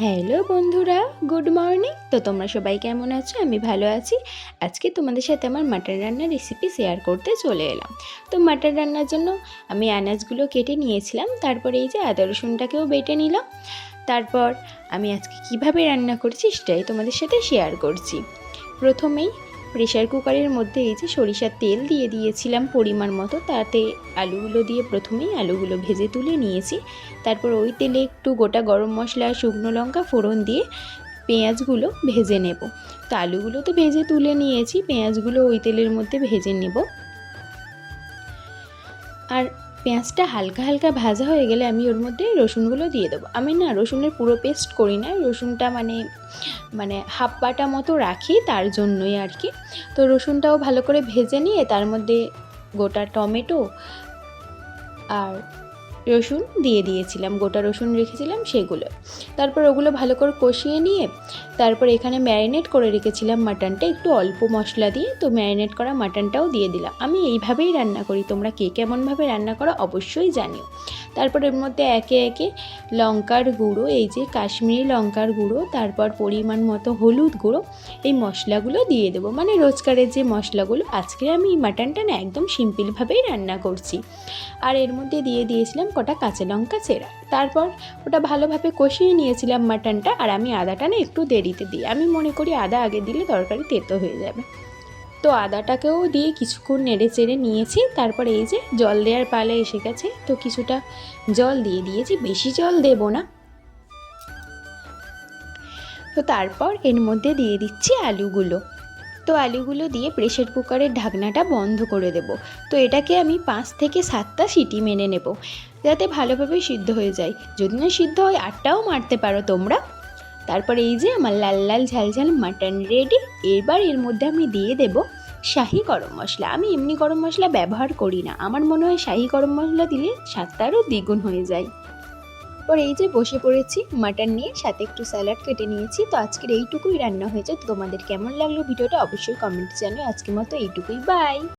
Hello বন্ধুরা, good morning. তো তোমরা সবাই কেমন আছো? আমি ভালো আছি। আজকে তোমাদের সাথে আমার মাটন রান্নার রেসিপি শেয়ার করতে চলে এলাম। তো মাটন রান্নার জন্য আমি আনাজগুলো কেটে নিয়েছিলাম, তারপরে এই যে আদা রসুনটাকেও বেটে নিলাম। তারপর আমি আজকে কিভাবে রান্না করছি সেটাই তোমাদের সাথে শেয়ার করছি। প্রথমেই প্রেশার কুকারের মধ্যে এই যে সরিষার তেল দিয়ে দিয়েছিলাম পরিমাণ মতো, তাতে আলুগুলো দিয়ে প্রথমেই আলুগুলো ভেজে তুলে নিয়েছি। তারপর ওই তেলে একটু গোটা গরম মশলা আর শুকনো লঙ্কা ফোড়ন দিয়ে পেঁয়াজগুলো ভেজে নেব। তো আলুগুলো তো ভেজে তুলে নিয়েছি, পেঁয়াজগুলো ওই তেলের মধ্যে ভেজে নেব। আর পেঁয়াজটা হালকা হালকা ভাজা হয়ে গেলে আমি ওর মধ্যে রসুনগুলো দিয়ে দেবো। আমি না রসুনের পুরো পেস্ট করি না, রসুনটা মানে হাফ বাটা মতো রাখি, তার জন্যই আর কি। তো রসুনটাও ভালো করে ভেজে নিয়ে তার মধ্যে গোটা টমেটো আর রসুন দিয়ে দিয়েছিলাম, গোটা রসুন রেখেছিলাম সেগুলো। তারপর ওগুলো ভালো করে কষিয়ে নিয়ে তারপর এখানে ম্যারিনেট করে রেখেছিলাম মাটনটা একটু অল্প মশলা দিয়ে, তো ম্যারিনেট করা মাটনটাও দিয়ে দিলাম। আমি এইভাবেই রান্না করি, তোমরা কে কেমনভাবে রান্না করো অবশ্যই জানিও। তারপর এর মধ্যে একে একে লঙ্কার গুঁড়ো, এই যে কাশ্মীরি লঙ্কার গুঁড়ো, তারপর পরিমাণ মতো হলুদ গুঁড়ো, এই মশলাগুলো দিয়ে দেবো। মানে রোজকারের যে মশলাগুলো, আজকে আমি এই মাটনটা না একদম সিম্পলভাবেই রান্না করছি। আর এর মধ্যে দিয়ে দিয়েছিলাম কটা কাঁচা লঙ্কা চেরা। তারপর ওটা ভালোভাবে কষিয়ে নিয়েছিলাম মাটনটা। আর আমি আদাটা না একটু দেরিতে দিই, আমি মনে করি আদা আগে দিলে তরকারি তেতো হয়ে যাবে। তো আদাটাকেও দিয়ে কিছুক্ষণ নেড়ে চেড়ে নিয়েছি। তারপর এই যে জল দেওয়ার পালা এসে গেছে, তো কিছুটা জল দিয়ে দিয়েছি, বেশি জল দেব না। তো তারপর এর মধ্যে দিয়ে দিচ্ছি আলুগুলো। তো আলুগুলো দিয়ে প্রেসার কুকারের ঢাকনাটা বন্ধ করে দেব। তো এটাকে আমি 5 থেকে 7টা সিটি মেরে নেব, যাতে ভালোভাবে সিদ্ধ হয়ে যায়। যদি না সিদ্ধ হয় 8টাও মারতে পারো তোমরা। তারপর এই যে আমার লাল লাল ঝাল ঝাল মাটন রেডি। এবার এর মধ্যে আমি দিয়ে দেব শাহি গরম মশলা। আমি এমনি গরম মশলা ব্যবহার করি না, আমার মনে হয় শাহি গরম মশলা দিলে স্বাদটা আরও দ্বিগুণ হয়ে যায়। পর এই যে বসে পড়েছি মাটন নিয়ে, সাথে একটু স্যালাড কেটে নিয়েছি। তো আজকের এইটুকুই রান্না হয়েছে। তো তোমাদের কেমন লাগলো ভিডিওটা অবশ্যই কমেন্টে জানিও। আজকের মতো এইটুকুই, বাই।